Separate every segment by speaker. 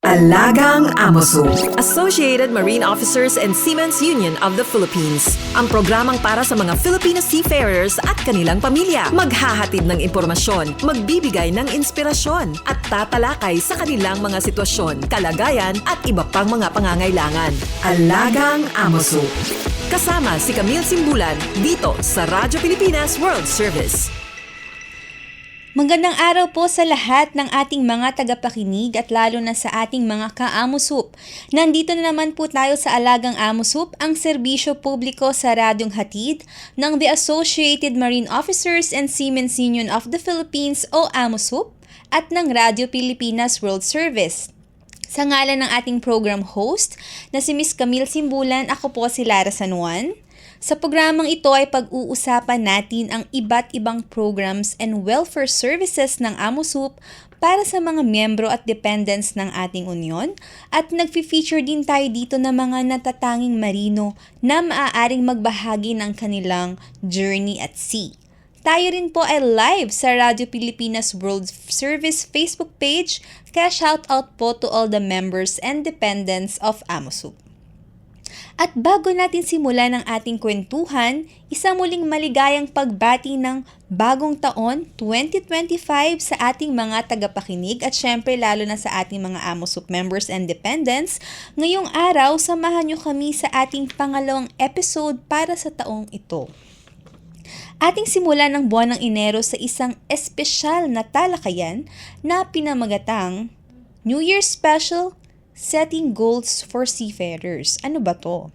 Speaker 1: Alagang Amoso.
Speaker 2: Associated Marine Officers and Seamen's Union of the Philippines. Ang programang para sa mga Filipino seafarers at kanilang pamilya. Maghahatid ng impormasyon, magbibigay ng inspirasyon, at tatalakay sa kanilang mga sitwasyon, kalagayan at iba pang mga pangangailangan.
Speaker 1: Alagang Amoso.
Speaker 2: Kasama si Camille Simbulan dito sa Radyo Pilipinas World Service.
Speaker 3: Magandang araw po sa lahat ng ating mga tagapakinig at lalo na sa ating mga ka-Amosup. Nandito na naman po tayo sa Alagang Amosup, ang serbisyo publiko sa radyong hatid ng The Associated Marine Officers and Seamen's Union of the Philippines o Amosup at ng Radyo Pilipinas World Service. Sa ngalan ng ating program host na si Ms. Camille Simbulan, ako po si Lara San Juan. Sa programang ito ay pag-uusapan natin ang iba't ibang programs and welfare services ng Amosup para sa mga miyembro at dependents ng ating union at nagfi-feature din tayo dito ng mga natatanging marino na maaaring magbahagi ng kanilang journey at sea. Tayo rin po ay live sa Radyo Pilipinas World Service Facebook page, kaya shoutout po to all the members and dependents of Amosup. At bago natin simulan ang ating kwentuhan, isang muling maligayang pagbati ng bagong taon 2025 sa ating mga tagapakinig at syempre lalo na sa ating mga Amosup members and dependents. Ngayong araw, samahan nyo kami sa ating pangalawang episode para sa taong ito. Ating simulan ng buwan ng Enero sa isang espesyal na talakayan na pinamagatang New Year Special Setting Goals for Seafarers. Ano ba to?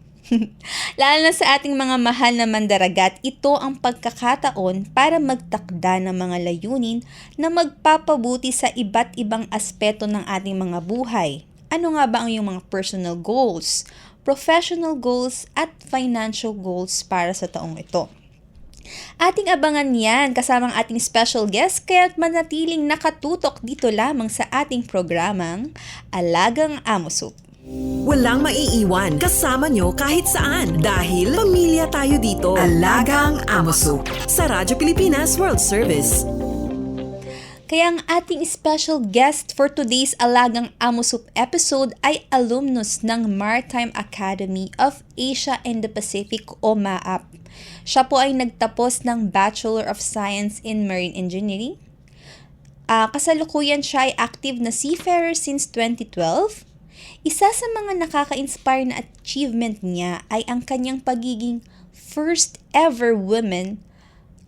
Speaker 3: Lalo na sa ating mga mahal na mandaragat, ito ang pagkakataon para magtakda ng mga layunin na magpapabuti sa iba't ibang aspeto ng ating mga buhay. Ano nga ba ang iyong mga personal goals, professional goals, at financial goals para sa taong ito? Ating abangan yan kasamang ating special guest kaya't manatiling nakatutok dito lamang sa ating programang Alagang Amosup.
Speaker 2: Walang maiiwan kasama nyo kahit saan dahil pamilya tayo dito.
Speaker 1: Alagang Amoso.
Speaker 2: Sa Radyo Pilipinas World Service.
Speaker 3: Kaya ang ating special guest for today's Alagang Amosup episode ay alumnus ng Maritime Academy of Asia and the Pacific o MAAP. Siya po ay nagtapos ng Bachelor of Science in Marine Engineering. Kasalukuyan siya ay active na seafarer since 2012. Isa sa mga nakaka-inspire na achievement niya ay ang kanyang pagiging first ever woman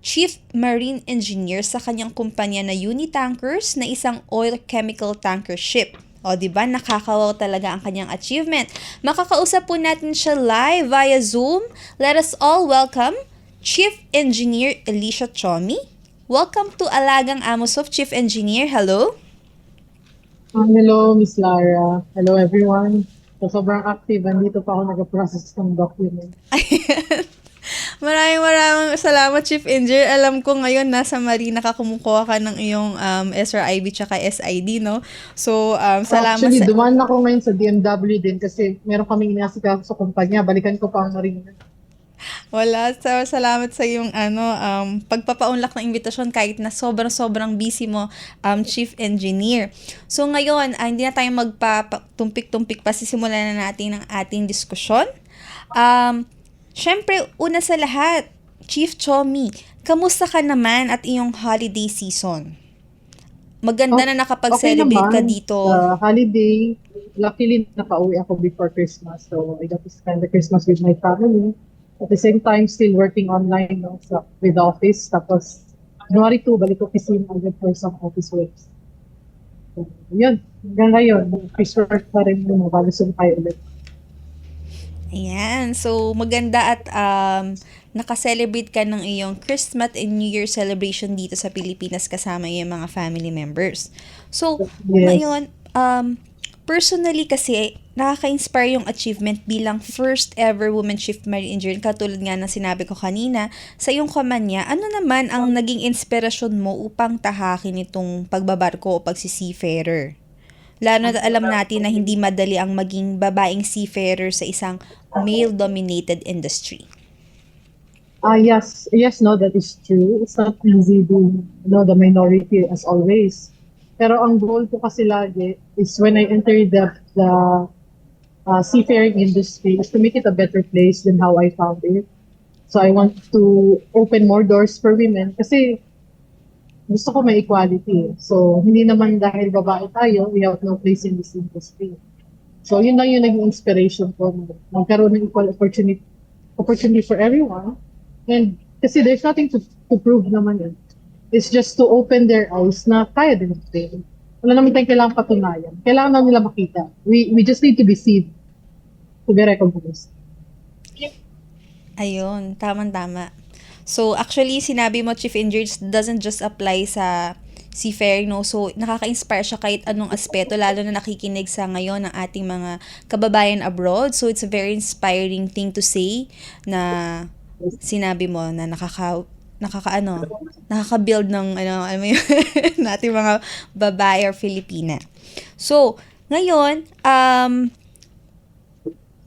Speaker 3: Chief Marine Engineer sa kanyang kumpanya na Unitankers na isang oil chemical tanker ship. O diba, nakakawaw talaga ang kanyang achievement. Makakausap po natin siya live via Zoom. Let us all welcome Chief Engineer Alicia Chomi. Welcome to Alagang Amosup, Chief Engineer. Hello.
Speaker 4: Hello, Miss Lara. Hello, everyone. So, sobrang active. Andito pa ako nag-process ng document.
Speaker 3: Maraming salamat, Chief Engineer. Alam ko ngayon nasa Marina ka kumukuha ka ng iyong SRIB tsaka SID, no? So, salamat.
Speaker 4: Actually, dumaan ako ngayon sa DMW din kasi meron kaming inasikaso sa kumpanya. Balikan ko pa ang Marina.
Speaker 3: Wala. So, salamat sa iyong pagpapaunlak ng imbitasyon kahit na sobrang busy mo, Chief Engineer. So, ngayon, hindi na tayo magpatumpik-tumpik pa. Sisimulan na natin ang ating diskusyon. Syempre, una sa lahat, Chief Chomi, kamusta ka naman at iyong holiday season? Maganda na nakapag-celebrate ka dito.
Speaker 4: Holiday, luckily, nakauwi ako before Christmas. So, I got to spend the Christmas with my family. At the same time, still working online with the office. Tapos, January 2, balik opisina agad for some office works. So, yun. Hanggang ngayon, office work pa rin yung mabalusong tayo ulit.
Speaker 3: Ayan. So, maganda at nakaselebrate ka ng iyong Christmas and New Year celebration dito sa Pilipinas kasama yung mga family members. So,
Speaker 4: Yes.
Speaker 3: ngayon, personally kasi, nakaka-inspire yung achievement bilang first ever woman chief marine engineer. Katulad nga na sinabi ko kanina, sa iyong kumpanya, ano naman ang naging inspirasyon mo upang tahakin itong pagbabarko o pagsi-seafarer? Lalo na alam natin na hindi madali ang maging babaeng seafarer sa isang male-dominated industry.
Speaker 4: Yes, no, that is true. It's not easy being, the minority as always. Pero ang goal ko kasi lagi is when I enter the seafaring industry is to make it a better place than how I found it. So I want to open more doors for women kasi gusto ko may equality. So hindi naman dahil babae tayo, we have no place in this industry. So yun lang yung naging inspiration ko. Magkaroon ng equal opportunity for everyone. And kasi there's nothing to prove naman yun. It's just to open their eyes na kaya din natin. Wala naman tayong kailangan patunayan. Kailangan na nila makita. We just need to be seen to be recognized.
Speaker 3: Ayun, tamang-tama. So, actually, sinabi mo, Chief Engineer, doesn't just apply sa seafaring, no? So, nakaka-inspire siya kahit anong aspeto, lalo na nakikinig sa ngayon ng ating mga kababayan abroad. So, it's a very inspiring thing to say na sinabi mo na nakaka-build ng alam mo yun, nating mga babae or Filipina. So, ngayon,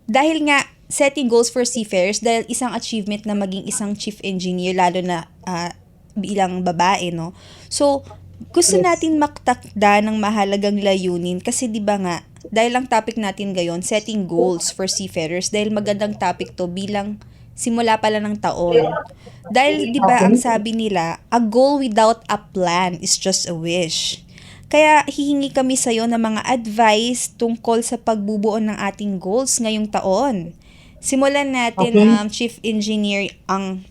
Speaker 3: dahil nga setting goals for seafarers, dahil isang achievement na maging isang chief engineer, lalo na bilang babae, no? So, gusto natin maktakda ng mahalagang layunin kasi di ba nga, dahil ang topic natin ngayon, setting goals for seafarers, dahil magandang topic to bilang simula pala ng taon. Dahil 'di ba ang sabi nila, a goal without a plan is just a wish. Kaya hihingi kami sa iyo ng mga advice tungkol sa pagbubuo ng ating goals ngayong taon. Simulan natin, Chief Engineer, ang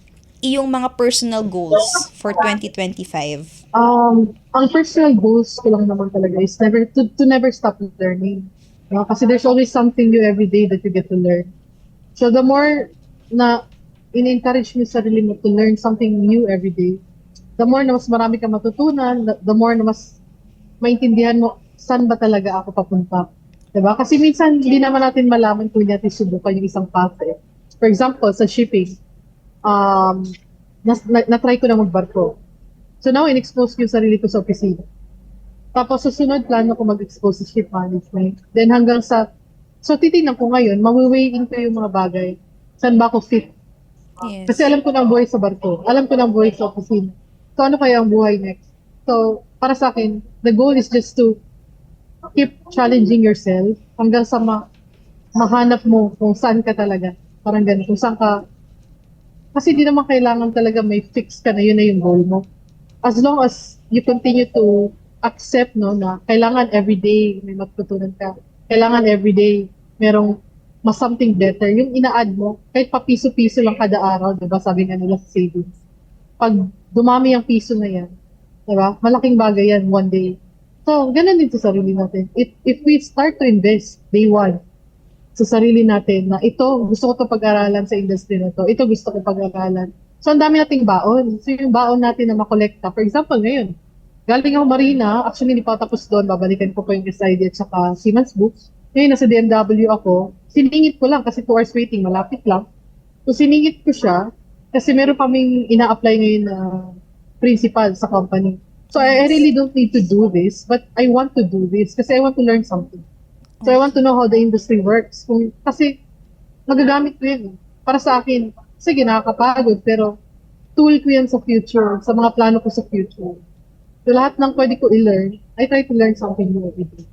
Speaker 3: iyong mga personal goals for 2025.
Speaker 4: Ang personal goals ko lang naman talaga is never stop learning. No? Kasi there's always something new every day that you get to learn. So the more na in-encourage mo sarili mo to learn something new every day, the more na mas marami ka matutunan, the more na mas maintindihan mo saan ba talaga ako papunta. Diba? Kasi minsan hindi naman natin malaman kung natin subukan yung isang path. For example, sa shipping, na-try ko na magbarko. So now, in-expose ko yung sarili ko sa opisina. Tapos susunod, plano ko mag-expose sa ship management. Then hanggang sa, so titignan ko ngayon, mawiweighin ko yung mga bagay. Saan ba ako fit?
Speaker 3: Yes.
Speaker 4: Kasi alam ko na ang buhay sa barko. Alam ko na ang buhay sa opisina. So ano kaya ang buhay next? So para sa akin, the goal is just to keep challenging yourself hanggang sa mahanap mo kung saan ka talaga. Parang ganun. Kung saan ka. Kasi di naman kailangan talaga may fix ka na yun na yung goal mo. As long as you continue to accept na kailangan everyday may matutunan ka. Kailangan everyday merong mas something better. Yung ina-add mo, kahit pa piso-piso lang kada araw, diba? Sabi nga nila sa savings. Pag dumami ang piso na yan, diba? Malaking bagay yan one day. So, ganun din sa sarili natin. If we start to invest day one sa sarili natin na ito, gusto ko ito pag-aralan sa industry na to, ito gusto ko pag-aralan. So, ang dami nating baon. So, yung baon natin na makolekta. For example, ngayon, galing ako Marina, actually hindi pa tapos doon, babalikan ko po yung SID at saka Siemens Books. Ngayon, nasa DMW ako, siningit ko lang kasi 2 hours waiting, malapit lang. So, siningit ko siya kasi meron kaming ina-apply ngayon na principal sa company. So, I really don't need to do this, but I want to do this kasi I want to learn something. So, I want to know how the industry works. Kasi, magagamit ko yun. Para sa akin, sige, nakakapagod, pero tool ko yan sa future, sa mga plano ko sa future. So, lahat ng pwede ko i-learn, I try to learn something new every day.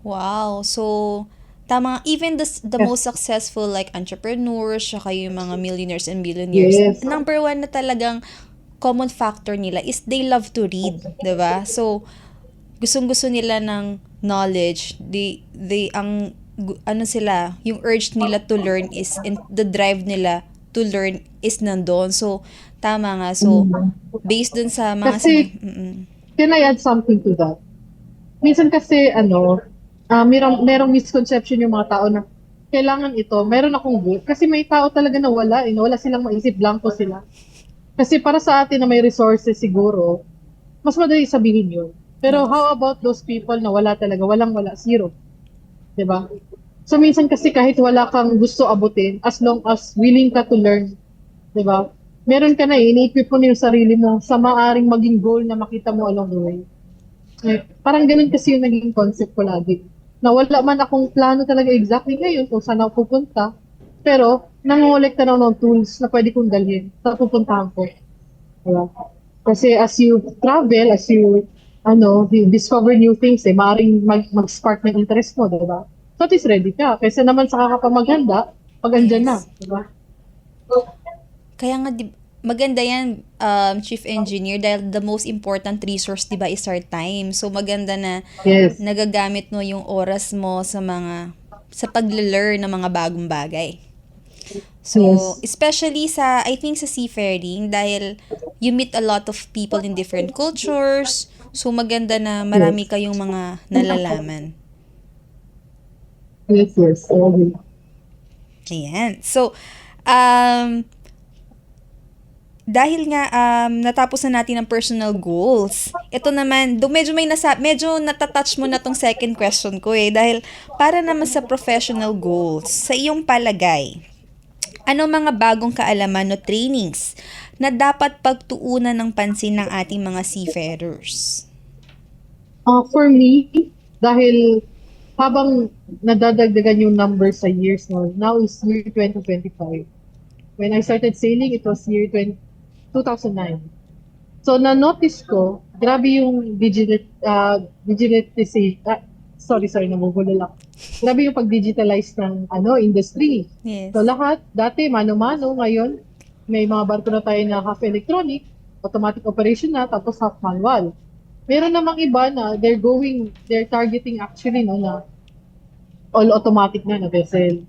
Speaker 3: Wow. So, tama, even the most successful like entrepreneurs, saka yung mga millionaires and billionaires,
Speaker 4: Yes.
Speaker 3: number one na talagang common factor nila is they love to read, 'di ba? So, gustong-gusto nila ng knowledge. Ano sila, yung urge nila to learn is, and the drive nila to learn is nandun. So, tama nga. So, based dun sa mga...
Speaker 4: Kasi, can I add something to that? Minsan kasi, merong misconception yung mga tao na kailangan ito, meron akong goal. Kasi may tao talaga na wala, wala silang maisip, blanco sila. Kasi para sa atin na may resources siguro, mas madali sabihin yun. Pero how about those people na wala talaga, walang-wala, zero. Diba? So minsan kasi kahit wala kang gusto abutin, as long as willing ka to learn, diba? Meron ka na iniipip mo yung sarili mo sa maaring maging goal na makita mo along the way. Parang ganun kasi yung naging concept ko lagi. Na wala man akong plano talaga exactly ngayon kung saan ako pupunta, pero nangongolekta na ng tools na pwede kong dalhin sa pupuntahan ko. Diba? Kasi as you travel, as you discover new things eh. Maaaring mag-spark ng interest mo, diba? So at least ready ka. Kaysa naman sa kakapamaghanda, pag andyan na,
Speaker 3: Yes.
Speaker 4: diba?
Speaker 3: Kaya nga, maganda yan, Chief Engineer, dahil the most important resource, di ba, is our time. So, maganda na
Speaker 4: Yes.
Speaker 3: nagagamit mo yung oras mo sa pag-learn ng mga bagong bagay. So,
Speaker 4: Yes.
Speaker 3: especially I think sa seafaring, dahil you meet a lot of people in different cultures, so maganda na marami kayong mga nalalaman.
Speaker 4: Yes, yes. Okay.
Speaker 3: Ayan. So, dahil nga natapos na natin ang personal goals, ito naman, medyo natatouch mo na tong second question ko dahil para naman sa professional goals, sa iyong palagay, ano mga bagong kaalaman o trainings na dapat pagtuunan ng pansin ng ating mga seafarers?
Speaker 4: For me, dahil habang nadadagdagan yung number sa years now is year 2025. When I started sailing, it was year 2009. So, na-notice ko, grabe yung nagugulo lang. Grabe yung pag-digitalize ng industry.
Speaker 3: Yes.
Speaker 4: So, lahat, dati mano-mano, ngayon, may mga barko na tayo na half electronic, automatic operation na, tapos half manual. Meron namang iba na they're targeting actually na all automatic na vessel.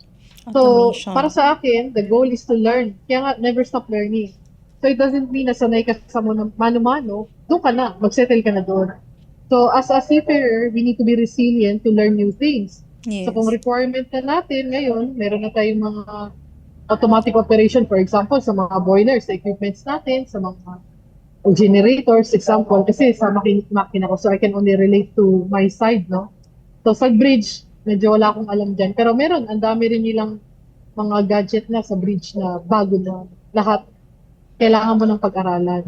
Speaker 4: So,
Speaker 3: Automation.
Speaker 4: para sa akin, the goal is to learn. Kaya nga, never stop learning. So, it doesn't mean na sanay ka sa mano-mano, doon ka na, mag-settle ka na doon. So, as a seafarer, we need to be resilient to learn new things.
Speaker 3: Yes.
Speaker 4: So, kung requirement na natin ngayon, meron na tayong mga automatic operation, for example, sa mga boilers, sa equipments natin, sa mga generators, example, kasi sa makina ko, so I can only relate to my side, no? So, sa bridge, medyo wala akong alam dyan. Pero meron, ang dami rin nilang mga gadget na sa bridge na bago na lahat. Kailangan mo ng pag-aralan.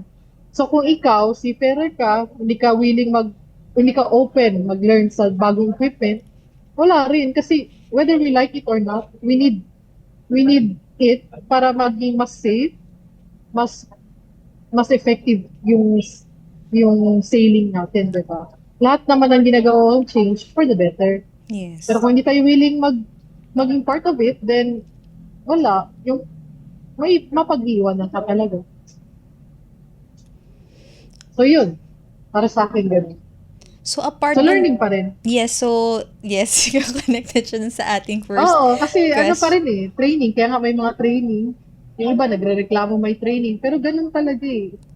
Speaker 4: So, kung ikaw, seafarer ka, hindi ka open mag-learn sa bagong equipment, wala rin. Kasi whether we like it or not, we need it para maging mas safe, mas effective yung sailing natin, di ba? Lahat naman ang ginagawang change for the better.
Speaker 3: Yes.
Speaker 4: Pero kung hindi tayo willing maging part of it, then wala. May mapag-iwanan ka talaga. So yun, para sa akin ganun.
Speaker 3: So, apart
Speaker 4: So learning pa rin.
Speaker 3: Yes, connected siya dun sa ating first
Speaker 4: Oo, kasi ano
Speaker 3: question.
Speaker 4: pa rin training. Kaya nga may mga training. Yung iba nagre-reklamo may training. Pero ganun talaga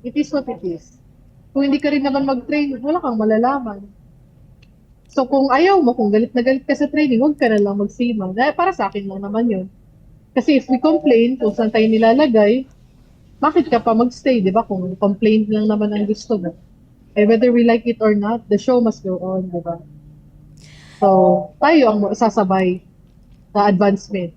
Speaker 4: It is what it is. Kung hindi ka rin naman mag-train, wala kang malalaman. So kung ayaw mo, kung galit na galit ka sa training, huwag ka na lang mag-seaman. Para sa akin lang naman yun. Kasi if we complain kung saan tayo nilalagay, bakit ka pa mag-stay, di ba? Kung complain lang naman ang gusto mo. Whether we like it or not, the show must go on, di ba? So, tayo ang sasabay na advancement.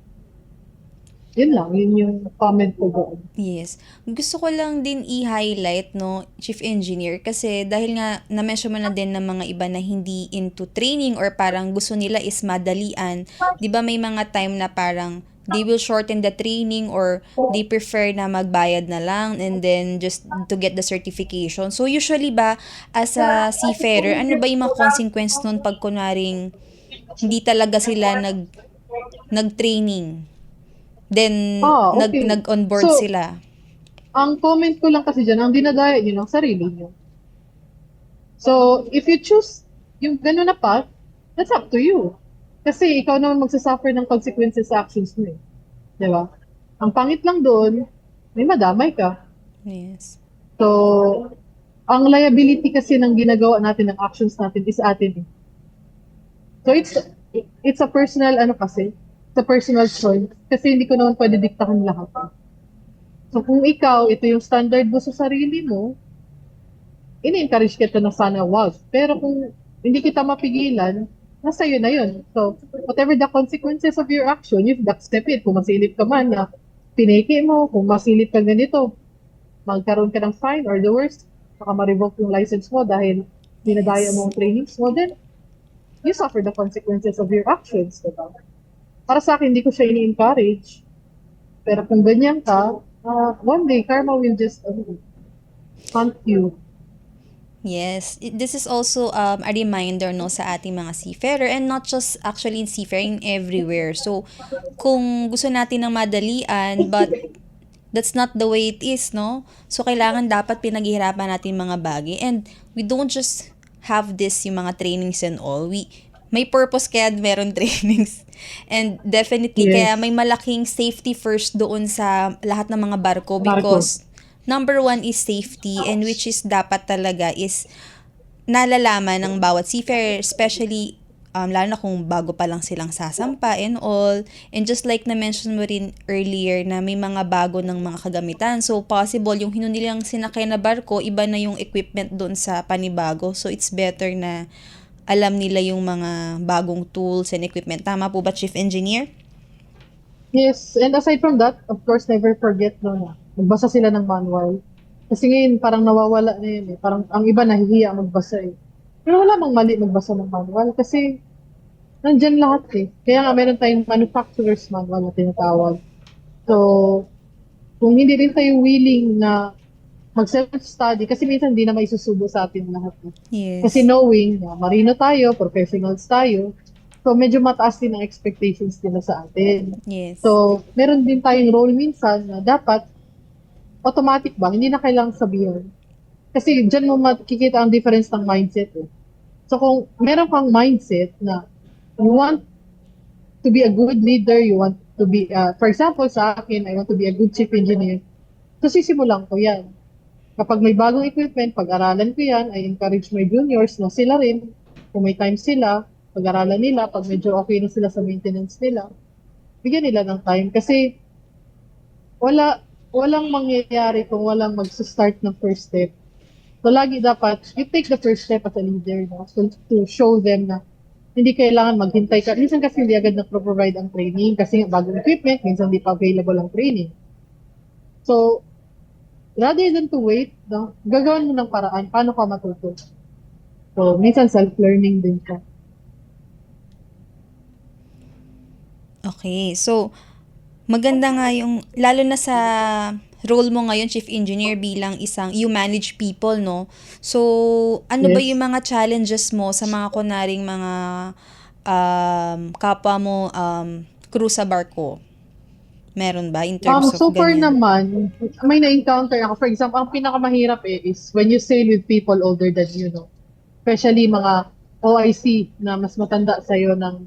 Speaker 4: Yun lang, yun yung comment ko doon.
Speaker 3: Yes. Gusto ko lang din i-highlight, no, Chief Engineer, kasi dahil nga na-mention mo na din ng mga iba na hindi into training or parang gusto nila is madalian, di ba may mga time na parang they will shorten the training or they prefer na magbayad na lang and then just to get the certification. So usually ba, as a seafarer, ano ba yung mga consequence nun pag kunwaring hindi talaga sila nag-training? Then,
Speaker 4: Okay.
Speaker 3: nag-onboard
Speaker 4: So,
Speaker 3: sila.
Speaker 4: ang comment ko lang kasi dyan, ang dinadaya nyo ng sarili nyo. So, if you choose yung gano'n na path, that's up to you. Kasi ikaw naman magsasuffer ng consequences sa actions mo Di ba? Ang pangit lang doon, may madamay ka.
Speaker 3: Yes.
Speaker 4: So, ang liability kasi ng ginagawa natin, ng actions natin is atin So, it's a personal, it's a personal choice. Kasi hindi ko naman pwede diktahan lahat. So, kung ikaw, ito yung standard mo sa sarili mo, ini-encourage kita na sana wag. Pero kung hindi kita mapigilan, nasa iyo na yun. So, whatever the consequences of your action, you accept it. Kung masilip ka man na pineke mo, kung masilip ka ganito, magkaroon ka ng fine or the worst, baka ma-revoke yung license mo dahil dinadaya mo ang trainings mo, then you suffer the consequences of your actions, diba? Para sa akin, hindi ko siya ini-encourage. Pero kung ganyan ka, one day, karma will just hunt you.
Speaker 3: Yes, this is also a reminder no sa ating mga seafarer, and not just actually in seafaring, everywhere. So kung gusto natin ng madalian but that's not the way it is, no? So kailangan dapat pinaghihirapan natin mga bagay, and we don't just have this yung mga trainings and all. We may purpose kaya meron trainings. And definitely kaya
Speaker 4: Yes.
Speaker 3: may malaking safety first doon sa lahat ng mga barko,
Speaker 4: Barko.
Speaker 3: because number one is safety, and which is dapat talaga is nalalaman ng bawat seafarer, especially lalo na kung bago pa lang silang sasampa and all. And just like na-mention mo rin earlier na may mga bago ng mga kagamitan. So, possible yung nilang sinakay na barko, iba na yung equipment doon sa panibago. So, it's better na alam nila yung mga bagong tools and equipment. Tama po ba, Chief Engineer?
Speaker 4: Yes, and aside from that, of course, never forget no, na magbasa sila ng manual. Kasi ngayon, parang nawawala na yun eh. Parang ang iba nahihiya magbasa eh. Pero wala mang mali magbasa ng manual kasi nandyan lahat eh. Kaya nga meron tayong manufacturer's manual na tinatawag. So, kung hindi rin tayo willing na mag-self-study, kasi minsan hindi na maisusubo sa atin lahat. Eh.
Speaker 3: Yes.
Speaker 4: Kasi knowing na marino tayo, professionals tayo, so medyo mataas din ang expectations nila sa atin.
Speaker 3: Yes.
Speaker 4: So, meron din tayong role minsan na dapat automatic ba? Hindi na kailangang sabihin. Kasi dyan mo makikita ang difference ng mindset. Eh. So, kung meron kang mindset na you want to be a good leader, you want to be, for example, sa akin, I want to be a good chief engineer, so sisimulan ko yan. Kapag may bagong equipment, pag-aralan ko yan, I encourage my juniors na sila rin, kung may time sila, pag-aralan nila, pag medyo okay na sila sa maintenance nila, bigyan nila ng time. Kasi walang mangyayari kung walang mag-start ng first step. So, lagi dapat, you take the first step as a leader, no? So, to show them na hindi kailangan maghintay ka. Minsan kasi hindi agad na-provide ang training kasi nga bagong equipment, minsan hindi pa available ang training. So, rather than to wait, no, gagawin mo ng paraan, paano ka matuto. So, minsan self-learning din ka.
Speaker 3: Okay, so maganda nga yung, lalo na sa role mo ngayon, Chief Engineer, bilang isang, you manage people, no? So, ano ba
Speaker 4: Yes.
Speaker 3: yung mga challenges mo sa mga kunaring mga kapwa mo crew sa barko? Meron ba in terms of
Speaker 4: So far
Speaker 3: ganyan?
Speaker 4: naman, may na-encounter ako. For example, ang pinakamahirap is when you sail with people older than you, no? Especially mga OIC na mas matanda sa'yo ng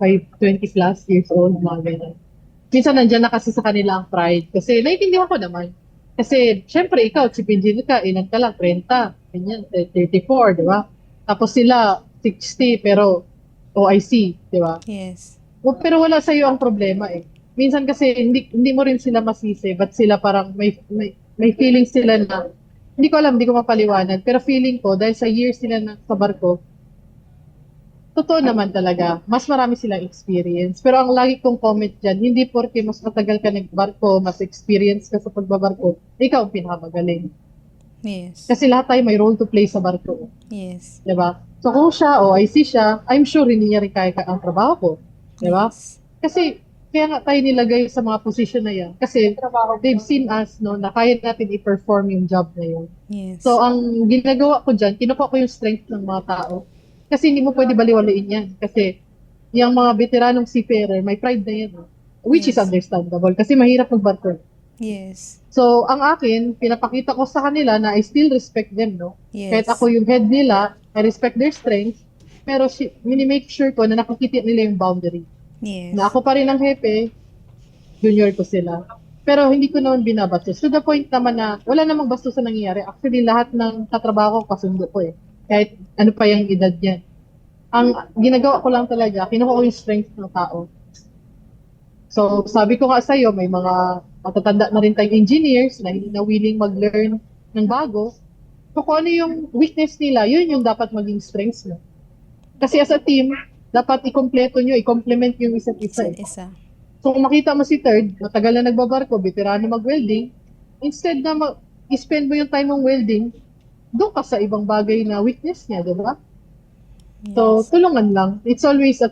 Speaker 4: 20 plus years old, mga ganyan. Minsan nandiyan na kasi sa kanila ang pride. Kasi naiintindihan ko naman. Kasi, syempre, ikaw, chief engineer ka, ilan ka lang, 30, ganyan, 34, di ba? Tapos sila, 60, pero OIC, di ba?
Speaker 3: Yes.
Speaker 4: Pero wala sa'yo ang problema eh. Minsan kasi hindi mo rin sila masisi, but sila parang may feeling sila na, hindi ko alam, hindi ko mapaliwanag, pero feeling ko, dahil sa years sila na sa barko, totoo naman talaga, mas marami silang experience. Pero ang lagi kong comment dyan, hindi porke mas matagal ka nagbarko, mas experience ka sa pagbabarko, ikaw ang pinakamagaling.
Speaker 3: Yes.
Speaker 4: Kasi lahat tayo may role to play sa barko.
Speaker 3: Yes.
Speaker 4: Diba? So kung siya o IC siya, I'm sure hindi niya rin kaya ang trabaho ko. Diba?
Speaker 3: Yes.
Speaker 4: Kasi kaya nga tayo nilagay sa mga position na yan. Kasi they've seen us no, na kaya natin i-perform yung job na yun.
Speaker 3: Yes.
Speaker 4: So ang ginagawa ko dyan, kinukuha ko yung strength ng mga tao. Kasi hindi mo pwede baliwalain yan. Kasi yung mga veteranong seafarer, may pride na yan. Which is
Speaker 3: Yes.
Speaker 4: understandable. Kasi mahirap magbarko.
Speaker 3: Yes.
Speaker 4: So, ang akin, pinapakita ko sa kanila na I still respect them, no?
Speaker 3: Yes.
Speaker 4: Kahit ako yung head nila, I respect their strengths, pero mini-make sure ko na nakikita nila yung boundary.
Speaker 3: Yes.
Speaker 4: Na ako pa rin ang hepe, junior ko sila. Pero hindi ko naman binabastos. To the point naman na wala namang bastos na nangyayari. Actually, lahat ng katrabaho ko, kasundo ko eh. Kahit ano pa yung edad niya. Ang ginagawa ko lang talaga, kinuha ko yung strength ng tao. So, sabi ko nga sa'yo, may mga matatanda na rin tayong engineers na hindi na willing mag-learn ng bago. So, kung ano yung weakness nila, yun yung dapat maging strengths mo. Kasi as a team, dapat i-kompleto nyo, i-complement yung isa't isa.
Speaker 3: Isa't isa.
Speaker 4: So, kung makita mo si third, matagal na nagbabarko, veterano mag-welding, instead na i-spend mo yung time ng welding, doon ka sa ibang bagay na weakness niya, di ba? So, tulungan lang. It's always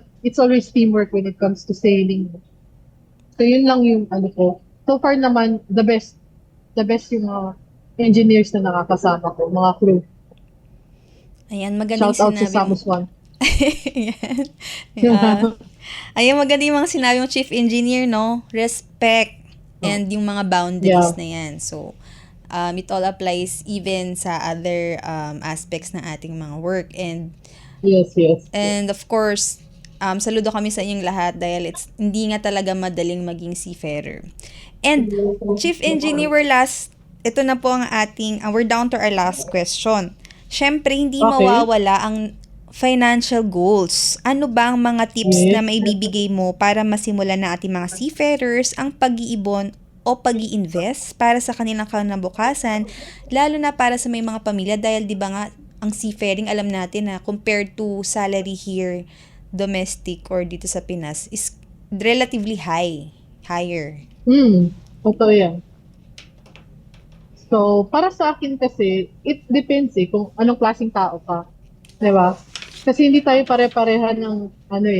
Speaker 4: teamwork when it comes to sailing. So, yun lang yung ano ko. So far naman, the best yung mga engineers na nakakasama ko, mga crew.
Speaker 3: Ayan, magandang
Speaker 4: Shout out sa
Speaker 3: sinabi mo.
Speaker 4: Samus One.
Speaker 3: Ayan. Ayan, maganda yung mga sinabi mo, Chief Engineer, no? Respect and yung mga boundaries
Speaker 4: Yeah.
Speaker 3: na yan. So, it all applies even sa other aspects ng ating mga work.
Speaker 4: Yes.
Speaker 3: And of course, saludo kami sa inyong lahat dahil hindi nga talaga madaling maging seafarer. And Chief Engineer, ito na po ang we're down to our last question. Siyempre, hindi
Speaker 4: Okay.
Speaker 3: mawawala ang financial goals. Ano ba ang mga tips na maibibigay mo para masimulan na ating mga seafarers ang pag-iibon o pag-i-invest para sa kanilang kinabukasan, lalo na para sa may mga pamilya dahil di ba nga ang seafaring alam natin na compared to salary here domestic or dito sa Pinas is relatively higher.
Speaker 4: Totoo yan. So, para sa akin kasi, it depends kung anong klaseng tao ka. Di ba? Kasi hindi tayo pare-parehan ng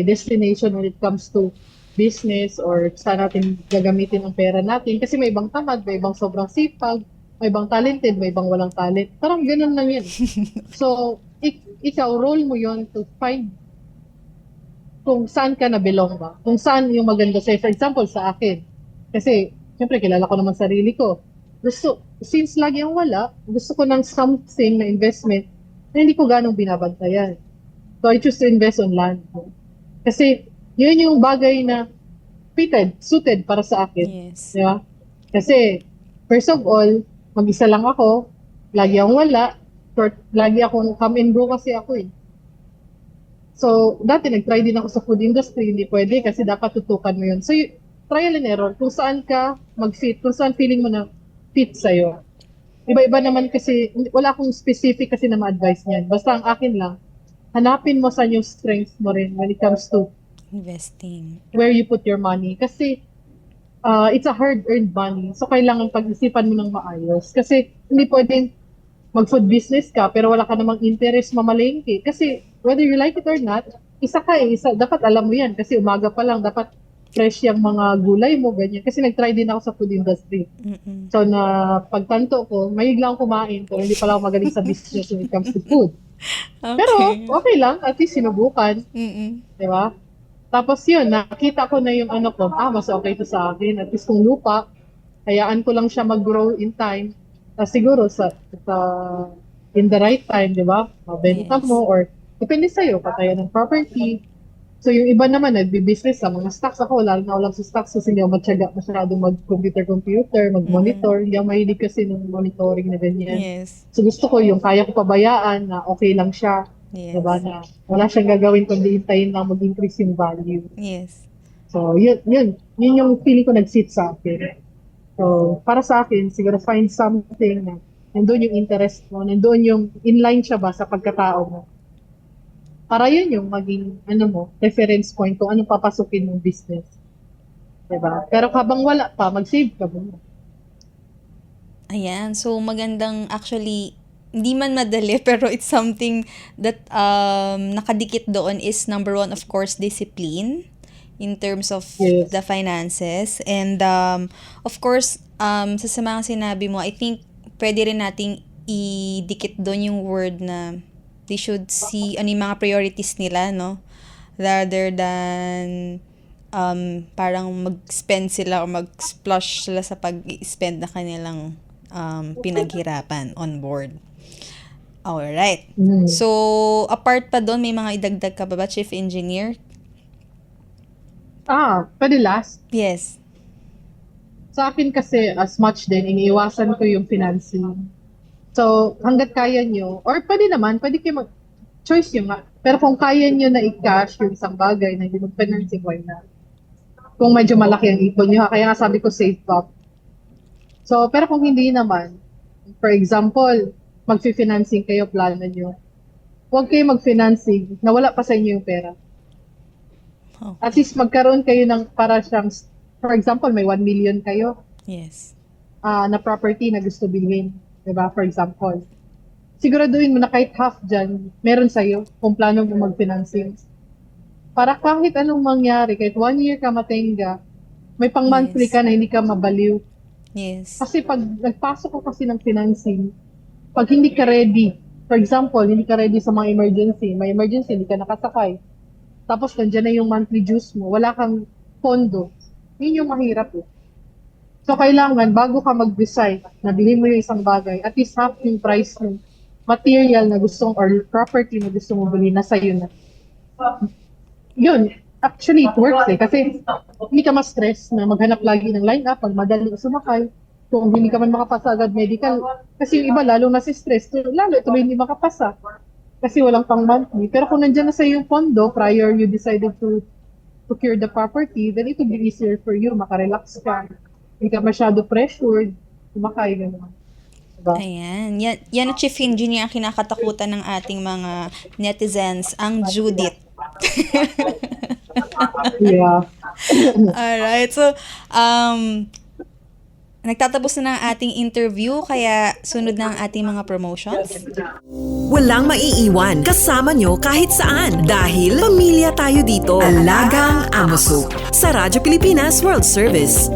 Speaker 4: destination when it comes to business or saan natin gagamitin ang pera natin. Kasi may ibang tamad, may ibang sobrang sipag, may ibang talented, may ibang walang talent. Parang ganun lang yan. So, ikaw, role mo yon to find kung saan ka na-belong ba. Kung saan yung maganda sa'yo. For example, sa akin. Kasi, syempre, kilala ko naman sarili ko. Since lagi ang wala, gusto ko ng something na investment na hindi ko ganong binabantayan. So, I choose to invest on land. Kasi, yun yung bagay na suited para sa akin.
Speaker 3: Yes.
Speaker 4: Di ba? Kasi, first of all, mag-isa lang ako, lagi akong wala, lagi akong come and go kasi ako eh. So, dati nag-try din ako sa food industry, hindi pwede kasi dapat tutukan mo yun. So, trial and error, kung saan ka mag-fit, kung saan feeling mo na fit sa'yo. Iba-iba naman kasi, wala akong specific kasi na ma-advise niyan. Basta ang akin lang, hanapin mo saan yung strength mo rin when it comes to
Speaker 3: Investing.
Speaker 4: where you put your money. Kasi, it's a hard-earned money. So, kailangan pag-isipan mo ng maayos. Kasi, hindi pwedeng mag-food business ka, pero wala ka namang interest mamalengke. Kasi, whether you like it or not, dapat alam mo yan. Kasi umaga pa lang, dapat fresh yung mga gulay mo, ganyan. Kasi nag-try din ako sa food industry.
Speaker 3: Mm-mm.
Speaker 4: So, na pagtanto ko, mahilig lang ako kumain, pero hindi pala ako magaling sa business when it comes to food.
Speaker 3: Okay.
Speaker 4: Pero, okay lang, at least sinubukan.
Speaker 3: Mm-mm.
Speaker 4: Di ba? Tapos yun, nakita ko na yung mas okay to sa akin. At least kung lupa, hayaan ko lang siya mag-grow in time. Siguro in the right time, di ba? Mabenta
Speaker 3: Yes.
Speaker 4: mo or depende sa'yo, patayan ng property. So yung iba naman nagbi-business sa mga stocks. Ako, lalo na wala sa stocks kasi hindi ako masyadong mag-computer, mag-monitor. Hindi ako mahilig kasi ng monitoring na ganyan.
Speaker 3: Yes.
Speaker 4: So gusto ko yung kaya ko pabayaan na okay lang siya.
Speaker 3: Yes.
Speaker 4: Diba? Na wala siyang gagawin kundi hintayin lang mag-increase yung value.
Speaker 3: Yes.
Speaker 4: So yun yung feeling ko nag-sit sa akin. So para sa akin, siguro find something na nandun yung interest mo, nandun yung inline siya ba sa pagkatao mo. Para yun yung maging reference point kung anong papasukin mong business. Diba? Pero habang wala pa, mag-save ka muna.
Speaker 3: Ayan. So, magandang actually, hindi man madali, pero it's something that nakadikit doon is number one, of course, discipline in terms of
Speaker 4: Yes.
Speaker 3: the finances. And, of course, sa mga sinabi mo, I think pwede rin nating idikit doon yung word na they should see ano yung mga priorities nila, no? Rather than parang mag-spend sila or mag-splurge sila sa pag-spend na kanilang pinaghirapan on board. Alright. So, apart pa doon, may mga idagdag ka ba, Chief Engineer?
Speaker 4: Pwede last.
Speaker 3: Yes.
Speaker 4: Sa akin kasi, as much din, iniiwasan ko yung financing. So, hanggat kaya nyo, or pwede kayo choice nyo nga. Pero kung kaya nyo na i-cash yung isang bagay na hindi mag-financing, why not? Kung medyo malaki ang ipon nyo, kaya nga sabi ko save up. So, pero kung hindi naman, for example, mag-financing kayo, plano nyo, huwag kayo mag-financing na wala pa sa inyo yung pera.
Speaker 3: Okay.
Speaker 4: At least magkaroon kayo ng para siyang, for example, may 1 million kayo
Speaker 3: Yes.
Speaker 4: na property na gusto bilhin. Diba? For example. Siguraduhin mo na kahit half dyan, meron sa'yo kung plano mo mag-financing. Para kahit anong mangyari, kahit 1 year ka matenga, may pang-monthly
Speaker 3: Yes.
Speaker 4: ka na hindi ka mabaliw.
Speaker 3: Yes.
Speaker 4: Kasi pag nagpasok ko kasi ng financing, pag hindi ka ready For example, hindi ka ready sa mga emergency. May emergency, hindi ka nakasakay. Tapos nandiyan na yung monthly dues mo. Wala kang pondo. Yun yung mahirap eh. So, kailangan, bago ka mag-decide na bilhin mo yung isang bagay, at least half yung price ng material na gusto or property na gusto mo bilhin na sa'yo na. Yun, actually, it works eh. Kasi hindi ka ma-stress na maghanap lagi ng line-up, pag madali sumakay. Kung hindi ka man makapasa agad medical, kasi yung iba lalo na si stress, lalo tuloy hindi makapasa. Kasi walang pang monthly. Pero kung nandiyan na sa yung pondo, prior you decided to procure the property, then it will be easier for you, makarelax ka. Hindi ka masyado pressured, kumakay, gano'n. Diba?
Speaker 3: Ayan. Yan ang chief engineer ang kinakatakutan ng ating mga netizens, ang Judith.
Speaker 4: Yeah.
Speaker 3: Alright. So, nagtatapos na ng ating interview, kaya sunod na ang ating mga promotions.
Speaker 2: Walang maiiwan kasama nyo kahit saan dahil pamilya tayo dito.
Speaker 1: Alagang Amoso.
Speaker 2: Sa Radyo Pilipinas World Service.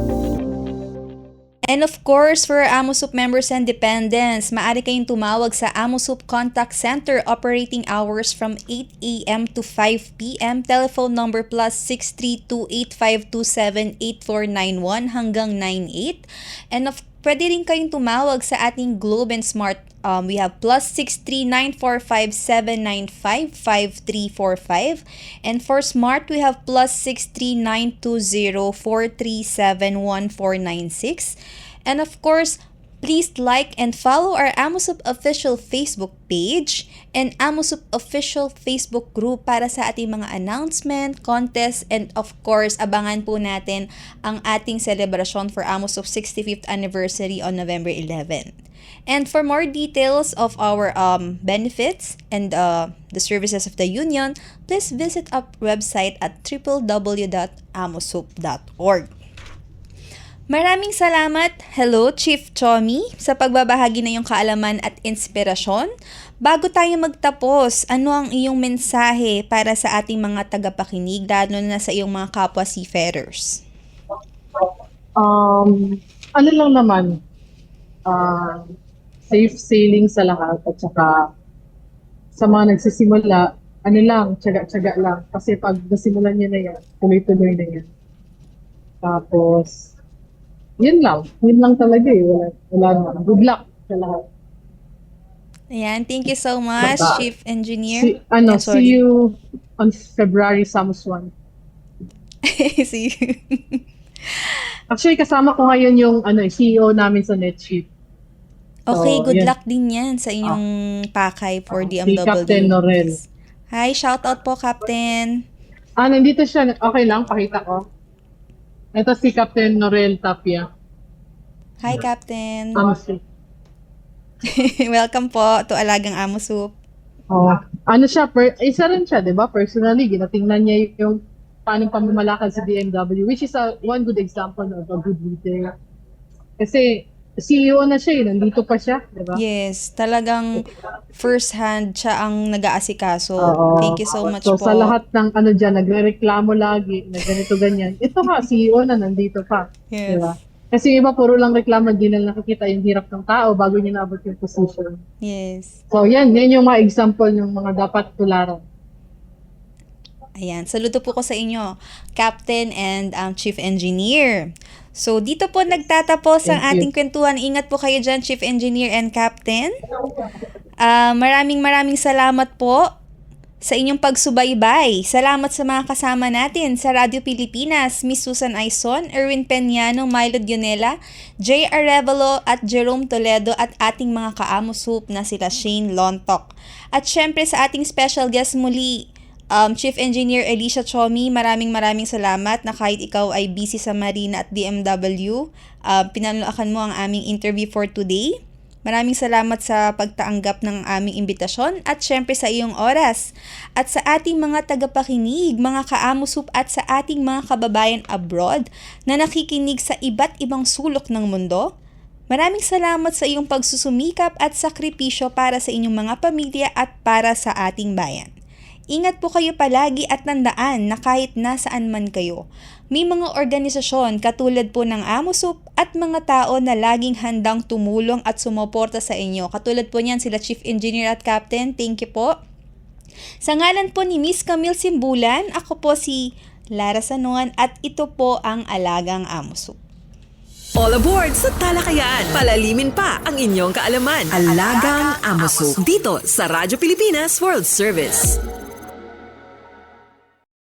Speaker 3: And of course, for our AMOSUP members and dependents, maaari kayong tumawag sa AMOSUP Contact Center operating hours from 8 a.m. to 5 p.m. Telephone number +632-8527-8491 hanggang 98. And pwede rin kayong tumawag sa ating Globe and Smart. We have +63945-795-5345. And for Smart, we have +63920-437-1496. And of course, please like and follow our AMOSUP official Facebook page and AMOSUP official Facebook group para sa ating mga announcement, contest, and of course, abangan po natin ang ating celebration for AMOSUP 65th anniversary on November 11. And for more details of our benefits and the services of the union, please visit our website at www.amosup.org. Maraming salamat, hello Chief Chomi, sa pagbabahagi na iyong kaalaman at inspirasyon. Bago tayo magtapos, ano ang iyong mensahe para sa ating mga tagapakinig, lalo na sa iyong mga kapwa seafarers?
Speaker 4: Ano lang naman, safe sailing sa lahat at saka sa mga nagsisimula, ano lang, tiyaga-tiyaga lang. Kasi pag nasimulan niyo na yan, tuloy-tuloy na yan. Tapos, yun lang talaga eh. Wala na. Good luck sa lahat.
Speaker 3: Ayan, thank you so much, Chief Engineer.
Speaker 4: See you on February Samos 1.
Speaker 3: See you.
Speaker 4: Actually, kasama ko ngayon yung CEO namin sa NetShip.
Speaker 3: Okay,
Speaker 4: So,
Speaker 3: good
Speaker 4: yun.
Speaker 3: luck din yan sa inyong pakay for
Speaker 4: Si
Speaker 3: DMW.
Speaker 4: Captain Norel.
Speaker 3: Hi, shoutout po, Captain.
Speaker 4: Nandito siya. Okay lang, pakita ko. Ito si Captain Norel Tapia.
Speaker 3: Hi, Captain.
Speaker 4: Amosup.
Speaker 3: Welcome po to Alagang Amosup.
Speaker 4: Siya, isa rin siya, di ba? Personally, ginatingnan niya yung paano pamamalakad sa DMW, which is one good example of a good leader. Kasi, CEO na siya, nandito pa siya, di ba?
Speaker 3: Yes, talagang first hand siya ang nag-aasikaso.
Speaker 4: Oo.
Speaker 3: Thank you so much
Speaker 4: So,
Speaker 3: po.
Speaker 4: sa lahat ng dyan, nagre-reklamo lagi, na ganito, ganyan. Ito nga, CEO na, nandito pa.
Speaker 3: Yes.
Speaker 4: Diba? Kasi yung iba, puro lang reklamo, di na nakikita yung hirap ng tao bago niya naabot yung position.
Speaker 3: Yes.
Speaker 4: So, yan yung mga example ng mga dapat tularan.
Speaker 3: Ayan, saludo po ko sa inyo, Captain and Chief Engineer. So, dito po nagtatapos ang
Speaker 4: Thank you.
Speaker 3: ating kwentuhan. Ingat po kayo dyan, Chief Engineer and Captain. Maraming salamat po sa inyong pagsubaybay. Salamat sa mga kasama natin sa Radyo Pilipinas, Miss Susan Aison, Erwin Peñano, Milo Dionela, J. Arevalo at Jerome Toledo at ating mga ka-AMOSUP na sila Shane Lontok. At syempre sa ating special guest muli, Chief Engineer Alicia Chomi, maraming salamat na kahit ikaw ay busy sa Marina at DMW, pinanluakan mo ang aming interview for today. Maraming salamat sa pagtaanggap ng aming imbitasyon at syempre sa iyong oras. At sa ating mga tagapakinig, mga ka-AMOSUP at sa ating mga kababayan abroad na nakikinig sa iba't ibang sulok ng mundo, maraming salamat sa iyong pagsusumikap at sakripisyo para sa inyong mga pamilya at para sa ating bayan. Ingat po kayo palagi at tandaan na kahit nasaan man kayo, May mga organisasyon katulad po ng AMOSUP at mga tao na laging handang tumulong at sumuporta sa inyo. Katulad po niyan sila Chief Engineer at Captain. Thank you po. Sa ngalan po ni Miss Camille Simbulan, ako po si Lara Sanuan at ito po ang Alagang AMOSUP.
Speaker 2: All aboard sa talakayan. Palalimin pa ang inyong kaalaman.
Speaker 1: Alagang AMOSUP.
Speaker 2: Dito sa Radyo Pilipinas World Service.